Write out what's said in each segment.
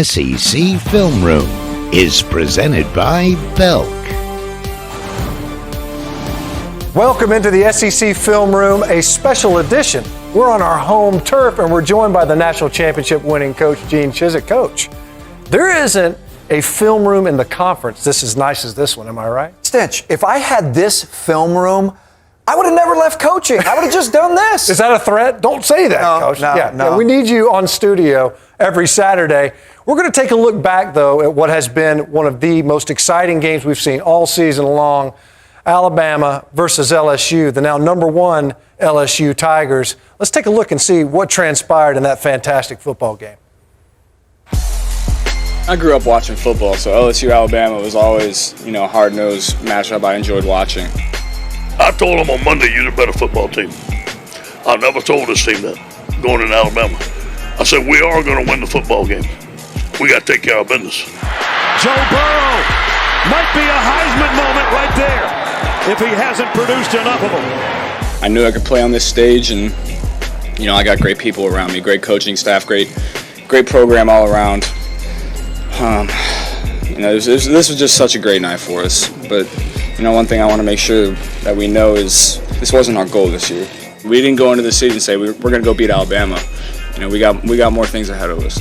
SEC Film Room is presented by Belk. Welcome into the SEC Film Room, a special edition. We're on our home turf, and we're joined by the national championship winning coach, Gene Chizik. Coach, there isn't a film room in the conference this as nice as this one, am I right? Stitch, if I had this film room, I would have never left coaching. I would have just done this. Is that a threat? Don't say that, Coach. No. We need you on studio every Saturday. We're going to take a look back, though, at what has been one of the most exciting games we've seen all season long. Alabama versus LSU, the now number one LSU Tigers. Let's take a look and see what transpired in that fantastic football game. I grew up watching football, so LSU Alabama was always, a hard-nosed matchup I enjoyed watching. I told them on Monday, you're the better football team. I never told this team that going in Alabama. I said, we are going to win the football game. We got to take care of business. Joe Burrow might be a Heisman moment right there if he hasn't produced enough of them. I knew I could play on this stage, and, I got great people around me, great coaching staff, great program all around. This was just such a great night for us. But, one thing I want to make sure that we know is this wasn't our goal this year. We didn't go into the season and say we're going to go beat Alabama. We got more things ahead of us.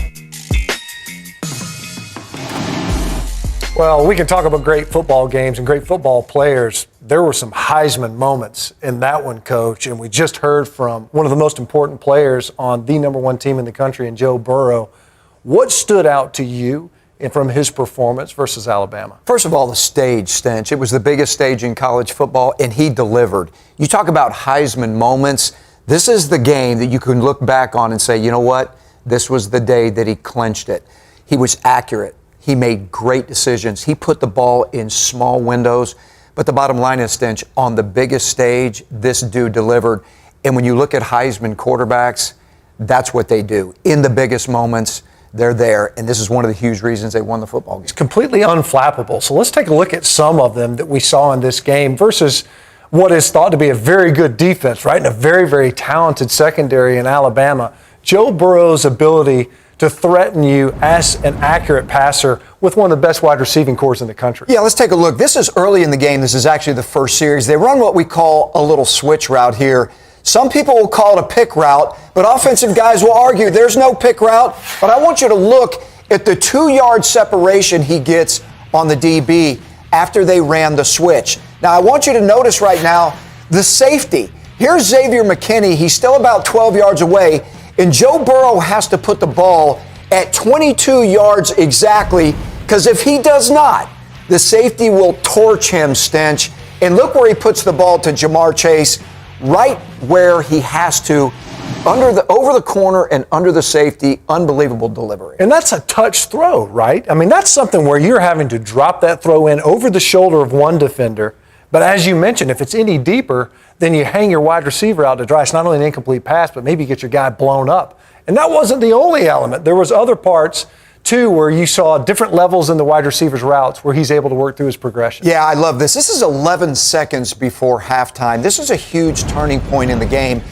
Well, we can talk about great football games and great football players. There were some Heisman moments in that one, Coach, and we just heard from one of the most important players on the number one team in the country, in Joe Burrow. What stood out to you from his performance versus Alabama? First of all, the stage, Stench. It was the biggest stage in college football, and he delivered. You talk about Heisman moments. This is the game that you can look back on and say, you know what? This was the day that he clinched it. He was accurate. He made great decisions. He put the ball in small windows. But the bottom line is, Stench, on the biggest stage, this dude delivered. And when you look at Heisman quarterbacks, that's what they do. In the biggest moments, they're there. And this is one of the huge reasons they won the football game. It's completely unflappable. So let's take a look at some of them that we saw in this game versus what is thought to be a very good defense, right? And a very, very talented secondary in Alabama. Joe Burrow's ability to threaten you as an accurate passer with one of the best wide receiving corps in the country. Yeah, let's take a look. This is early in the game. This is actually the first series. They run what we call a little switch route here. Some people will call it a pick route, but offensive guys will argue there's no pick route. But I want you to look at the 2-yard separation he gets on the DB after they ran the switch. Now, I want you to notice right now the safety. Here's Xavier McKinney. He's still about 12 yards away. And Joe Burrow has to put the ball at 22 yards exactly, because if he does not, the safety will torch him, Stench. And look where he puts the ball to Jamar Chase, right where he has to, over the corner and under the safety. Unbelievable delivery. And that's a touch throw, right? I mean, that's something where you're having to drop that throw in over the shoulder of one defender. But as you mentioned, if it's any deeper, then you hang your wide receiver out to dry. It's not only an incomplete pass, but maybe get your guy blown up. And that wasn't the only element. There was other parts, too, where you saw different levels in the wide receiver's routes where he's able to work through his progression. Yeah, I love this. This is 11 seconds before halftime. This is a huge turning point in the game.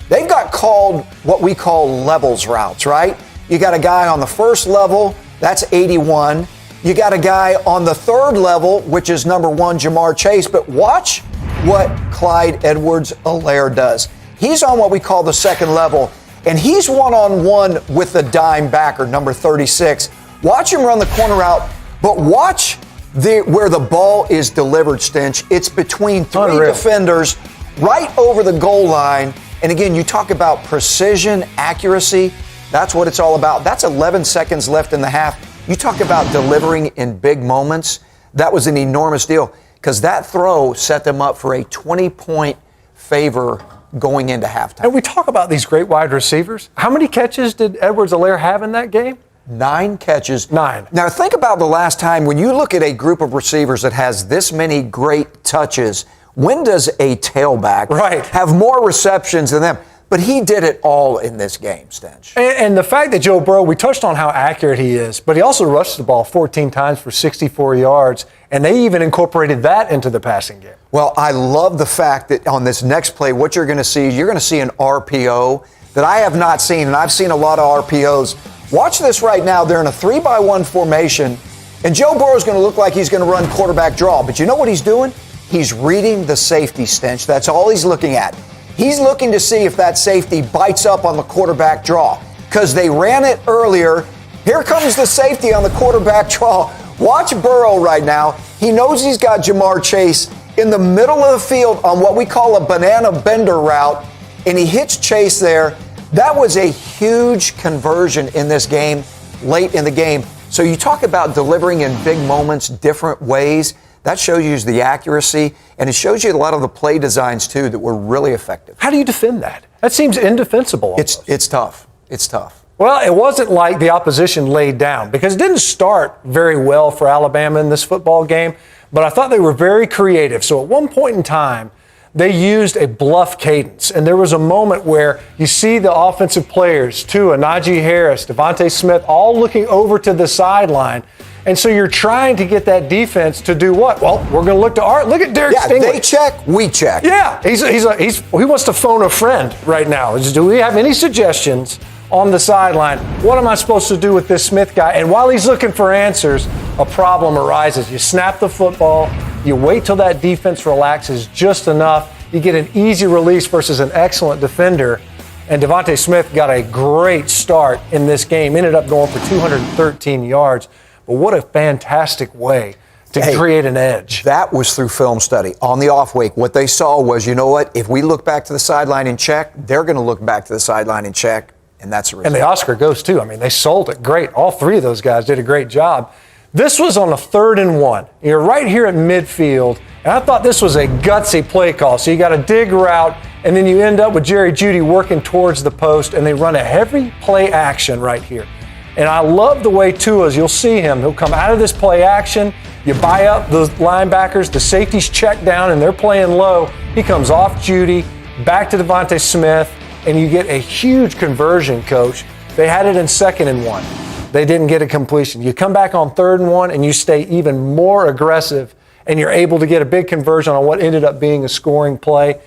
They've got called what we call levels routes, right? You got a guy on the first level, that's 81. You got a guy on the third level, which is number 1, Jamar Chase. But watch what Clyde Edwards-Helaire does. He's on what we call the second level, and he's one-on-one with the dime backer, number 36. Watch him run the corner route, but watch where the ball is delivered, Stench. It's between 3 defenders right over the goal line. And again, you talk about precision, accuracy. That's what it's all about. That's 11 seconds left in the half. You talk about delivering in big moments. That was an enormous deal because that throw set them up for a 20-point favor going into halftime. And we talk about these great wide receivers. How many catches did Edwards-Helaire have in that game? 9 catches. 9. Now think about the last time when you look at a group of receivers that has this many great touches. When does a tailback have more receptions than them? But he did it all in this game, Stench. And the fact that Joe Burrow, we touched on how accurate he is, but he also rushed the ball 14 times for 64 yards, and they even incorporated that into the passing game. Well, I love the fact that on this next play, what you're going to see an RPO that I have not seen, and I've seen a lot of RPOs. Watch this right now. They're in a 3-by-1 formation, and Joe Burrow's going to look like he's going to run quarterback draw. But you know what he's doing? He's reading the safety, Stench. That's all he's looking at. He's looking to see if that safety bites up on the quarterback draw because they ran it earlier. Here comes the safety on the quarterback draw. Watch Burrow right now. He knows he's got Jamar Chase in the middle of the field on what we call a banana bender route, and he hits Chase there. That was a huge conversion in this game, late in the game. So you talk about delivering in big moments, different ways. That shows you the accuracy, and it shows you a lot of the play designs, too, that were really effective. How do you defend that? That seems indefensible. Almost. It's tough. It's tough. Well, it wasn't like the opposition laid down because it didn't start very well for Alabama in this football game, but I thought they were very creative. So at one point in time, they used a bluff cadence, and there was a moment where you see the offensive players, Tua, Najee Harris, Devontae Smith, all looking over to the sideline. And so you're trying to get that defense to do what? Well, we're going to look to Art. Look at Derek Stingley. They check, we check. Yeah, he wants to phone a friend right now. Do we have any suggestions on the sideline? What am I supposed to do with this Smith guy? And while he's looking for answers, a problem arises. You snap the football. You wait till that defense relaxes just enough. You get an easy release versus an excellent defender. And Devontae Smith got a great start in this game. Ended up going for 213 yards. But what a fantastic way to create an edge. That was through film study. On the off week, what they saw was, you know what? If we look back to the sideline and check, they're going to look back to the sideline and check, and that's the result. And the Oscar goes, too. I mean, they sold it great. All three of those guys did a great job. This was on a 3rd and 1. You're right here at midfield, and I thought this was a gutsy play call. So you got a dig route, and then you end up with Jerry Jeudy working towards the post, and they run a heavy play action right here. And I love the way Tua's, you'll see him. He'll come out of this play action. You buy up the linebackers. The safeties check down, and they're playing low. He comes off Jeudy, back to Devontae Smith, and you get a huge conversion, Coach. They had it in 2nd and 1. They didn't get a completion. You come back on 3rd and 1, and you stay even more aggressive, and you're able to get a big conversion on what ended up being a scoring play.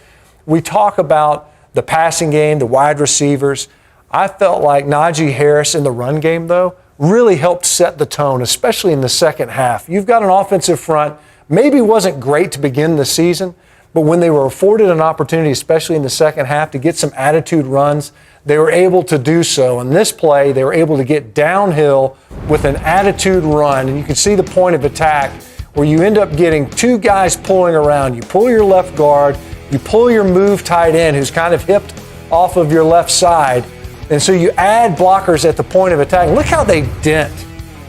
We talk about the passing game, the wide receivers. I felt like Najee Harris in the run game, though, really helped set the tone, especially in the second half. You've got an offensive front, maybe wasn't great to begin the season, but when they were afforded an opportunity, especially in the second half, to get some attitude runs, they were able to do so. In this play, they were able to get downhill with an attitude run, and you can see the point of attack where you end up getting 2 guys pulling around. You pull your left guard, you pull your move tight end who's kind of hipped off of your left side, and so you add blockers at the point of attack. Look how they dent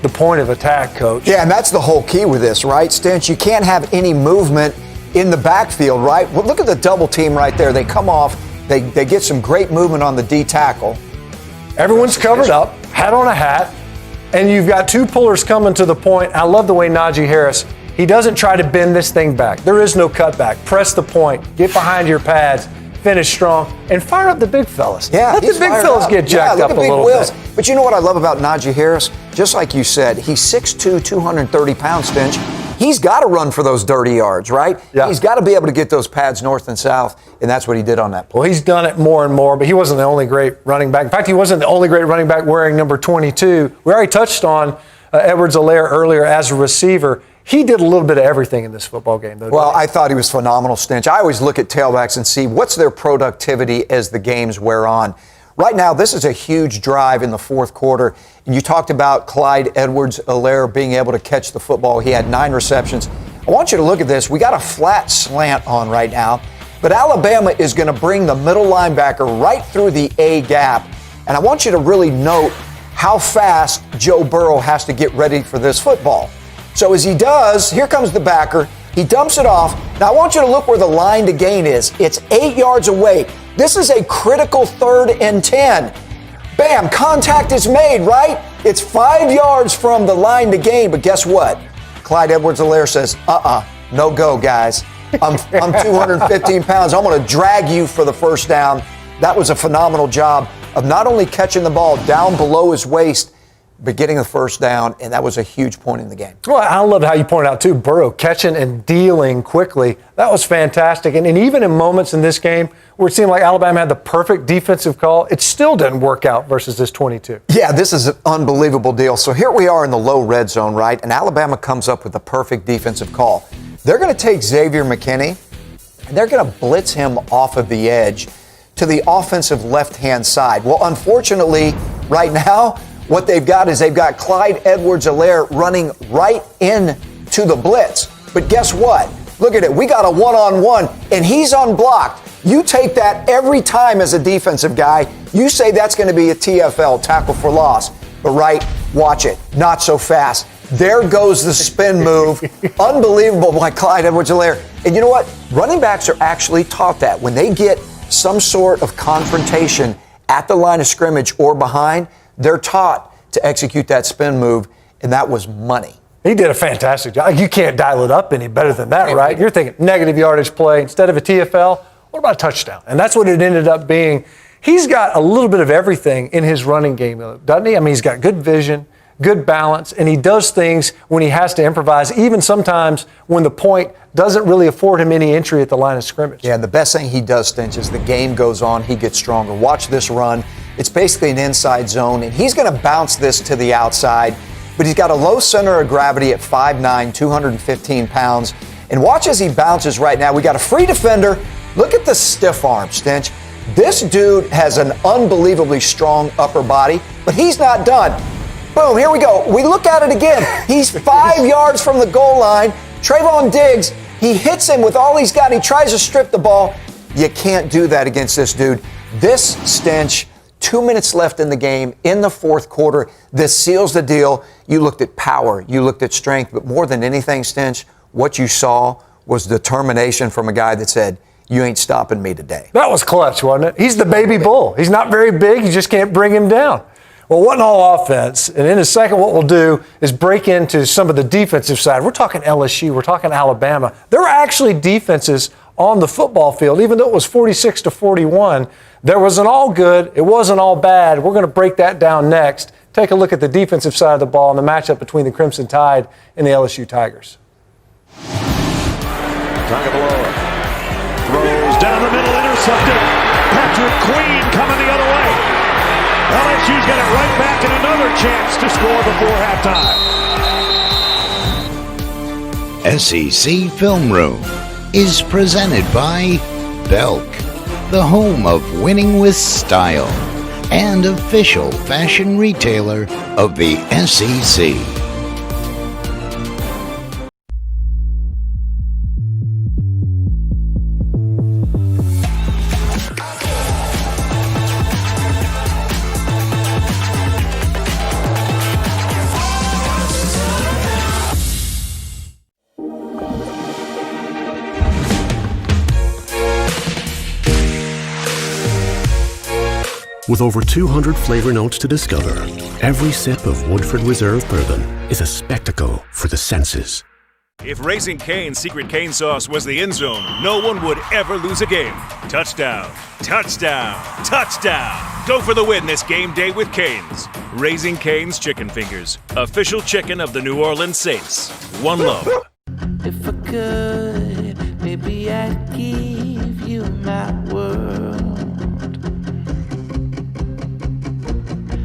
the point of attack, Coach. Yeah, and that's the whole key with this, right, Stench? You can't have any movement in the backfield, right? Well, look at the double team right there. They come off, they get some great movement on the D tackle. Everyone's covered up, hat on a hat, and you've got 2 pullers coming to the point. I love the way Najee Harris, he doesn't try to bend this thing back. There is no cutback. Press the point, get behind your pads, finish strong, and fire up the big fellas. Yeah, let the big fellas get jacked up a little bit. But you know what I love about Najee Harris? Just like you said, he's 6'2", 230 pounds, Stench. He's got to run for those dirty yards, right? Yeah. He's got to be able to get those pads north and south, and that's what he did on that play. Well, he's done it more and more, but he wasn't the only great running back. In fact, he wasn't the only great running back wearing number 22. We already touched on Edwards-Helaire earlier as a receiver. He did a little bit of everything in this football game, though. Well, I thought he was phenomenal, Stench. I always look at tailbacks and see what's their productivity as the games wear on. Right now, this is a huge drive in the 4th quarter. And you talked about Clyde Edwards-Helaire being able to catch the football. He had 9 receptions. I want you to look at this. We got a flat slant on right now, but Alabama is going to bring the middle linebacker right through the A gap. And I want you to really note how fast Joe Burrow has to get ready for this football. So as he does, here comes the backer. He dumps it off. Now I want you to look where the line to gain is. It's 8 yards away. This is a critical 3rd and 10. Bam, contact is made, right? It's 5 yards from the line to gain, but guess what? Clyde Edwards-Helaire says, no go, guys. I'm 215 pounds. I'm going to drag you for the first down. That was a phenomenal job of not only catching the ball down below his waist, but getting the first down, and that was a huge point in the game. Well, I love how you pointed out, too, Burrow catching and dealing quickly. That was fantastic. And even in moments in this game where it seemed like Alabama had the perfect defensive call, it still didn't work out versus this 22. Yeah, this is an unbelievable deal. So here we are in the low red zone, right? And Alabama comes up with the perfect defensive call. They're going to take Xavier McKinney, and they're going to blitz him off of the edge to the offensive left-hand side. Well, unfortunately, right now, what they've got is they've got Clyde Edwards-Helaire running right into the blitz. But guess what? Look at it. We got a one-on-one, and he's unblocked. You take that every time as a defensive guy. You say that's going to be a TFL, tackle for loss. But watch it. Not so fast. There goes the spin move. Unbelievable by Clyde Edwards-Helaire. And you know what? Running backs are actually taught that. When they get some sort of confrontation at the line of scrimmage or behind, they're taught to execute that spin move, and that was money. He did a fantastic job. You can't dial it up any better than that, right? You're thinking negative yardage play instead of a TFL. What about a touchdown? And that's what it ended up being. He's got a little bit of everything in his running game, doesn't he? I mean, he's got good vision, good balance, and he does things when he has to improvise, even sometimes when the point doesn't really afford him any entry at the line of scrimmage. Yeah, and the best thing he does, Stinch, is the game goes on, he gets stronger. Watch this run. It's basically an inside zone, and he's going to bounce this to the outside, but he's got a low center of gravity at 5'9", 215 pounds. And watch as he bounces right now. We got a free defender. Look at the stiff arm, Stinch. This dude has an unbelievably strong upper body, but he's not done. Boom, here we go. We look at it again. He's 5 yards from the goal line. Trayvon Diggs, he hits him with all he's got. He tries to strip the ball. You can't do that against this dude. This, Stench, 2 minutes left in the game, in the fourth quarter. This seals the deal. You looked at power. You looked at strength. But more than anything, Stench, what you saw was determination from a guy that said, you ain't stopping me today. That was clutch, wasn't it? He's the baby bull. He's not very big. You just can't bring him down. Well, wasn't all offense. And in a second, what we'll do is break into some of the defensive side. We're talking LSU. We're talking Alabama. There were actually defenses on the football field, even though it was 46-41. There wasn't all good. It wasn't all bad. We're going to break that down next. Take a look at the defensive side of the ball and the matchup between the Crimson Tide and the LSU Tigers. Tagovailoa throws down the middle, intercepted. Patrick Queen coming the other way. LSU's got it right back and another chance to score before halftime. SEC Film Room is presented by Belk, the home of winning with style and official fashion retailer of the SEC. With over 200 flavor notes to discover, every sip of Woodford Reserve Bourbon is a spectacle for the senses. If Raising Cane's secret cane sauce was the end zone, no one would ever lose a game. Touchdown, touchdown, touchdown. Go for the win this game day with Cane's. Raising Cane's Chicken Fingers, official chicken of the New Orleans Saints. One love. If I could, maybe I'd give you my world.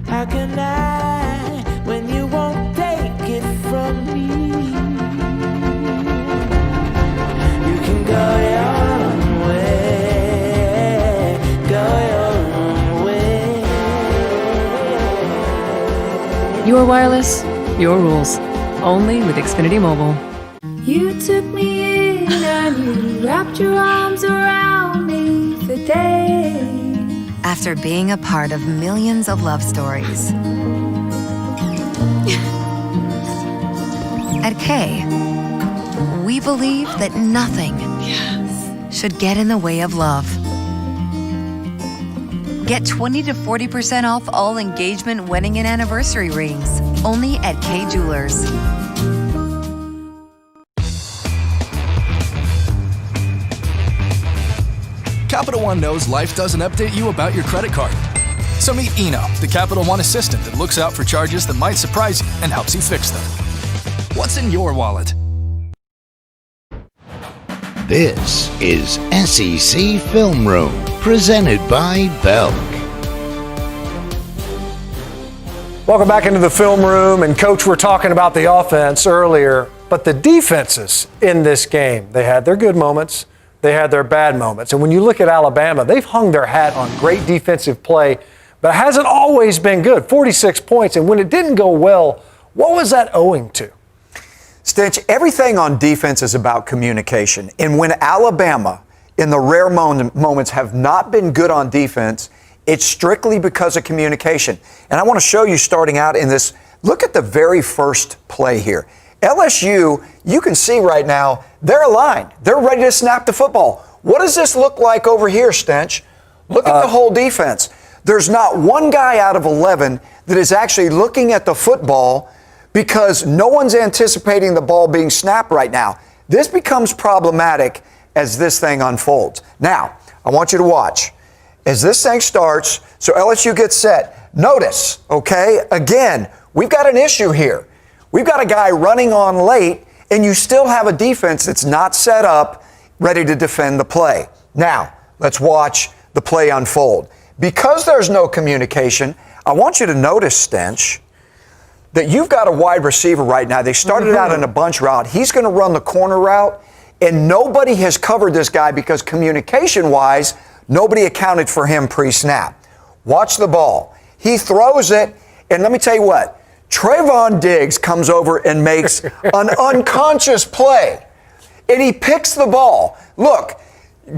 How can I, when you won't take it from me? You can go your own way, go your own way. Your wireless, your rules. Only with Xfinity Mobile. You took me in and you wrapped your arms around me for days. After being a part of millions of love stories. At K, we believe that nothing should get in the way of love. Get 20 to 40% off all engagement, wedding, and anniversary rings. Only at K Jewelers. Capital One knows life doesn't update you about your credit card. So meet Eno, the Capital One assistant that looks out for charges that might surprise you and helps you fix them. What's in your wallet? This is SEC Film Room, presented by Belk. Welcome back into the film room. And, Coach, we're talking about the offense earlier, but the defenses in this game, they had their good moments, they had their bad moments. And when you look at Alabama, they've hung their hat on great defensive play, but it hasn't always been good. 46 points, and when it didn't go well, what was that owing to? Stitch, everything on defense is about communication. And when Alabama, in the rare moments, have not been good on defense, it's strictly because of communication. And I want to show you starting out in this. Look at the very first play here. LSU, you can see right now, they're aligned. They're ready to snap the football. What does this look like over here, Stench? Look at the whole defense. There's not one guy out of 11 that is actually looking at the football because no one's anticipating the ball being snapped right now. This becomes problematic as this thing unfolds. Now, I want you to watch. As this thing starts, so LSU gets set. Notice, okay, again, we've got an issue here. We've got a guy running on late, and you still have a defense that's not set up, ready to defend the play. Now, let's watch the play unfold. Because there's no communication, I want you to notice, Stench, that you've got a wide receiver right now. They started out in a bunch route. He's going to run the corner route, and nobody has covered this guy because communication-wise, nobody accounted for him pre-snap. Watch the ball. He throws it, and let me tell you what. Trayvon Diggs comes over and makes an unconscious play, and he picks the ball. Look,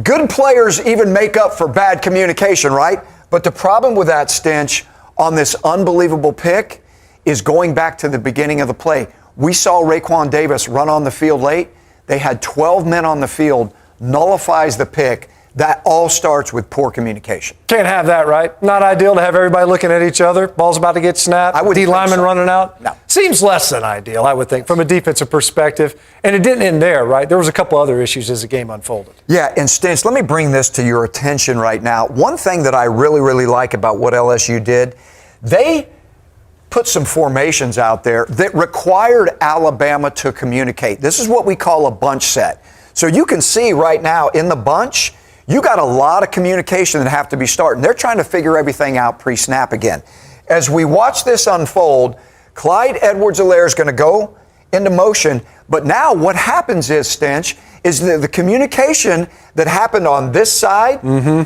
good players even make up for bad communication, right? But the problem with that, Stench, on this unbelievable pick is going back to the beginning of the play. We saw Raekwon Davis run on the field late. They had 12 men on the field, nullifies the pick. That all starts with poor communication. Can't have that, right? Not ideal to have everybody looking at each other. Ball's about to get snapped. D lineman running out. No. Seems less than ideal, I would think, from a defensive perspective. And it didn't end there, right? There was a couple other issues as the game unfolded. Yeah, and Stins, let me bring this to your attention right now. One thing that I really, really like about what LSU did, they put some formations out there that required Alabama to communicate. This is what we call a bunch set. So you can see right now in the bunch, you got a lot of communication that have to be starting. They're trying to figure everything out pre-snap again. As we watch this unfold, Clyde Edwards-Helaire is going to go into motion. But now what happens is, Stench, is the communication that happened on this side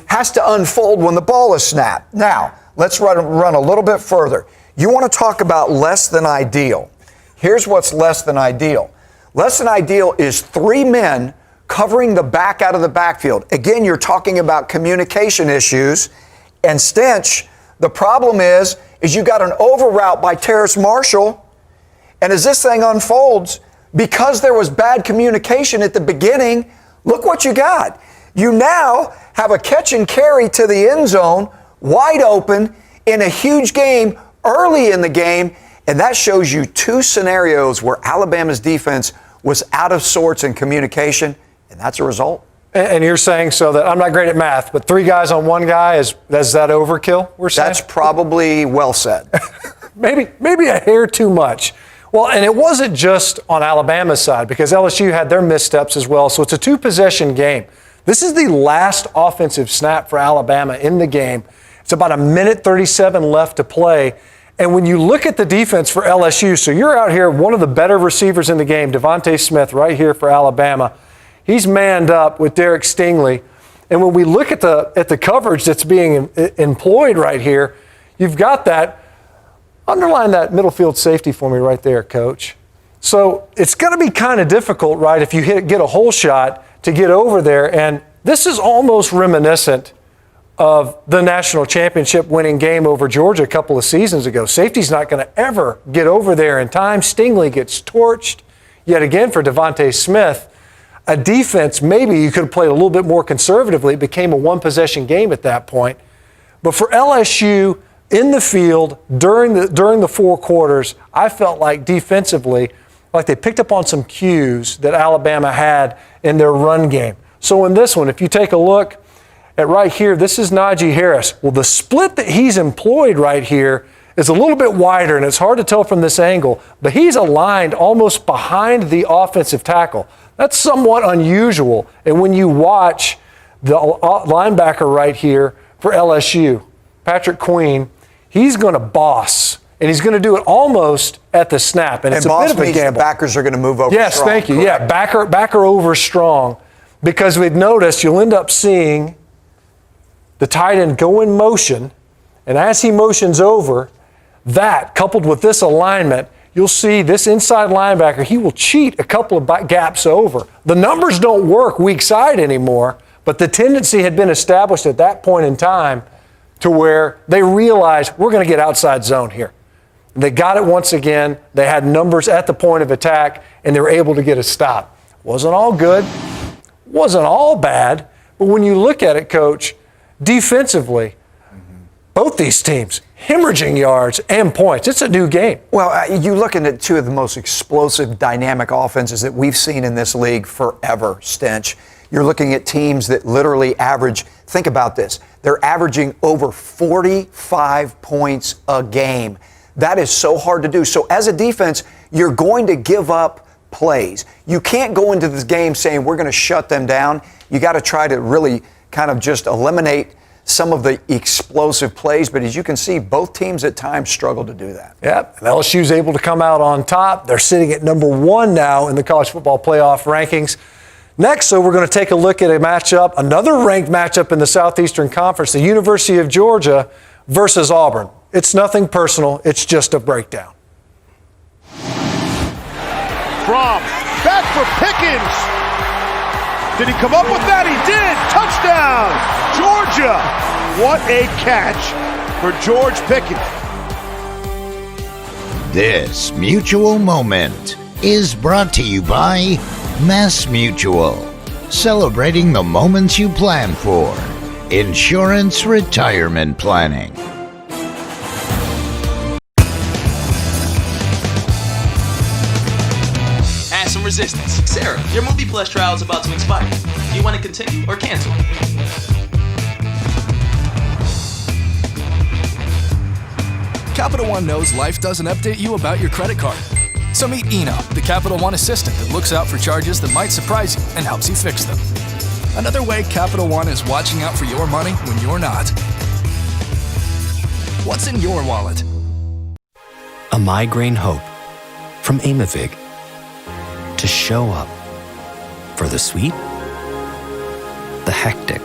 has to unfold when the ball is snapped. Now, let's run a little bit further. You want to talk about less than ideal. Here's what's less than ideal. Less than ideal is 3 men covering the back out of the backfield. Again, you're talking about communication issues. And Stench, the problem is you got an over route by Terrace Marshall. And as this thing unfolds, because there was bad communication at the beginning, look what you got. You now have a catch and carry to the end zone, wide open, in a huge game, early in the game. And that shows you 2 scenarios where Alabama's defense was out of sorts in communication. And that's a result. And you're saying so that I'm not great at math, but 3 guys on 1 guy, is that overkill, we're saying? That's probably well said. maybe a hair too much. Well, and it wasn't just on Alabama's side because LSU had their missteps as well. So it's a 2-possession game. This is the last offensive snap for Alabama in the game. It's about 1:37 left to play. And when you look at the defense for LSU, so you're out here, one of the better receivers in the game, Devontae Smith right here for Alabama. He's manned up with Derek Stingley. And when we look at the coverage that's being employed right here, you've got that. Underline that middle field safety for me right there, Coach. So it's going to be kind of difficult, right, if you get a hole shot to get over there. And this is almost reminiscent of the national championship winning game over Georgia a couple of seasons ago. Safety's not going to ever get over there in time. Stingley gets torched. Yet again for Devontae Smith, a defense, maybe you could have played a little bit more conservatively. It became a 1-possession game at that point. But for LSU in the field during the 4 quarters, I felt like defensively, like they picked up on some cues that Alabama had in their run game. So in this one, if you take a look, at right here, this is Najee Harris. Well, the split that he's employed right here is a little bit wider, and it's hard to tell from this angle, but he's aligned almost behind the offensive tackle. That's somewhat unusual. And when you watch the linebacker right here for LSU, Patrick Queen, he's going to boss, and he's going to do it almost at the snap. And it's a bit of a gamble. The backers are going to move over yes, strong. Yes, thank you. Correct. Yeah, backer over strong, because we've noticed you'll end up seeing the tight end go in motion, and as he motions over, that, coupled with this alignment, you'll see this inside linebacker, he will cheat a couple of gaps over. The numbers don't work weak side anymore, but the tendency had been established at that point in time to where they realized we're going to get outside zone here. They got it once again. They had numbers at the point of attack, and they were able to get a stop. Wasn't all good, wasn't all bad, but when you look at it, Coach, defensively, both these teams, hemorrhaging yards and points. It's a new game. Well, you look at two of the most explosive, dynamic offenses that we've seen in this league forever, Stench. You're looking at teams that literally average, think about this, they're averaging over 45 points a game. That is so hard to do. So as a defense, you're going to give up plays. You can't go into this game saying we're going to shut them down. You got to try to really kind of just eliminate some of the explosive plays, but as you can see, both teams at times struggle to do that. Yep, and LSU's able to come out on top. They're sitting at number 1 now in the college football playoff rankings. Next, so we're going to take a look at a matchup, another ranked matchup in the Southeastern Conference, the University of Georgia versus Auburn. It's nothing personal, it's just a breakdown. Fromm, back for Pickens. Did he come up with that? He did. Touchdown, Georgia. What a catch for George Pickens. This mutual moment is brought to you by Mass Mutual, celebrating the moments you plan for. Insurance retirement planning. Add some resistance. Sarah, your Movie Plus trial is about to expire. Do you want to continue or cancel? Capital One knows life doesn't update you about your credit card. So meet Eno, the Capital One assistant that looks out for charges that might surprise you and helps you fix them. Another way Capital One is watching out for your money when you're not. What's in your wallet? A migraine hope from Aimovig. To show up for the sweet, the hectic,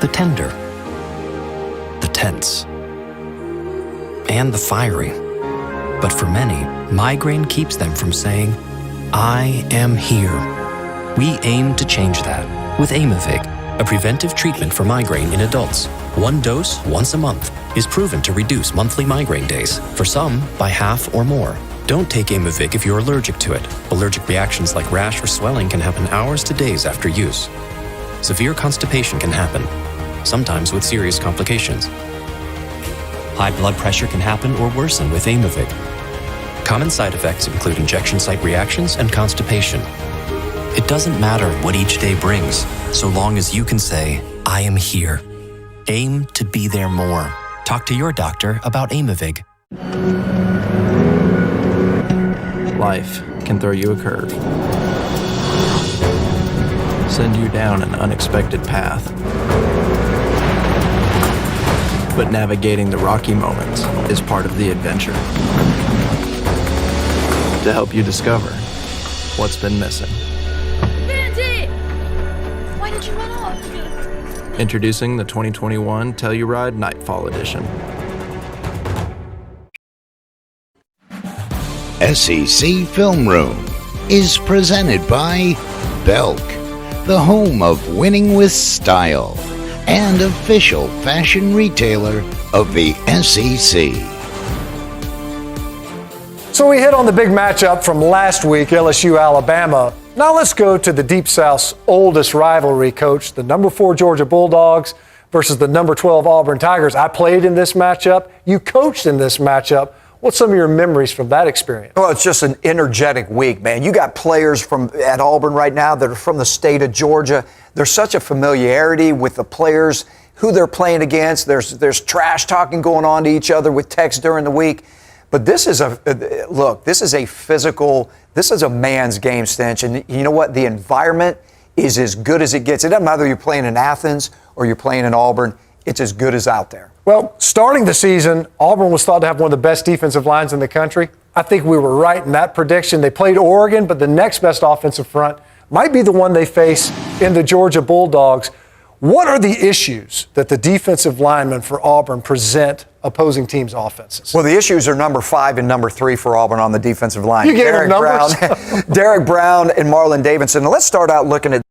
the tender, the tense, and the fiery. But for many, migraine keeps them from saying, I am here. We aim to change that with Aimovig, a preventive treatment for migraine in adults. One dose once a month is proven to reduce monthly migraine days, for some by half or more. Don't take Aimovig if you're allergic to it. Allergic reactions like rash or swelling can happen hours to days after use. Severe constipation can happen, sometimes with serious complications. High blood pressure can happen or worsen with Aimovig. Common side effects include injection site reactions and constipation. It doesn't matter what each day brings, so long as you can say, I am here. Aim to be there more. Talk to your doctor about Aimovig. Life can throw you a curve, send you down an unexpected path. But navigating the rocky moments is part of the adventure. To help you discover what's been missing. Bandit! Why did you run off? Introducing the 2021 Telluride Nightfall Edition. SEC Film Room is presented by Belk, the home of winning with style and official fashion retailer of the SEC. So we hit on the big matchup from last week, LSU, Alabama. Now let's go to the Deep South's oldest rivalry, Coach, the number 4 Georgia Bulldogs versus the number 12 Auburn Tigers. I played in this matchup. You coached in this matchup. What's some of your memories from that experience? Well, it's just an energetic week, man. You got players at Auburn right now that are from the state of Georgia. There's such a familiarity with the players, who they're playing against. There's trash talking going on to each other with texts during the week. But this is this is a physical, this is a man's game, Stench. And you know what? The environment is as good as it gets. It doesn't matter whether you're playing in Athens or you're playing in Auburn. It's as good as out there. Well, starting the season, Auburn was thought to have one of the best defensive lines in the country. I think we were right in that prediction. They played Oregon, but the next best offensive front might be the one they face in the Georgia Bulldogs. What are the issues that the defensive linemen for Auburn present opposing teams' offenses? Well, the issues are number 5 and number 3 for Auburn on the defensive line. You gave them numbers? Derek Brown and Marlon Davidson. Now, let's start out looking at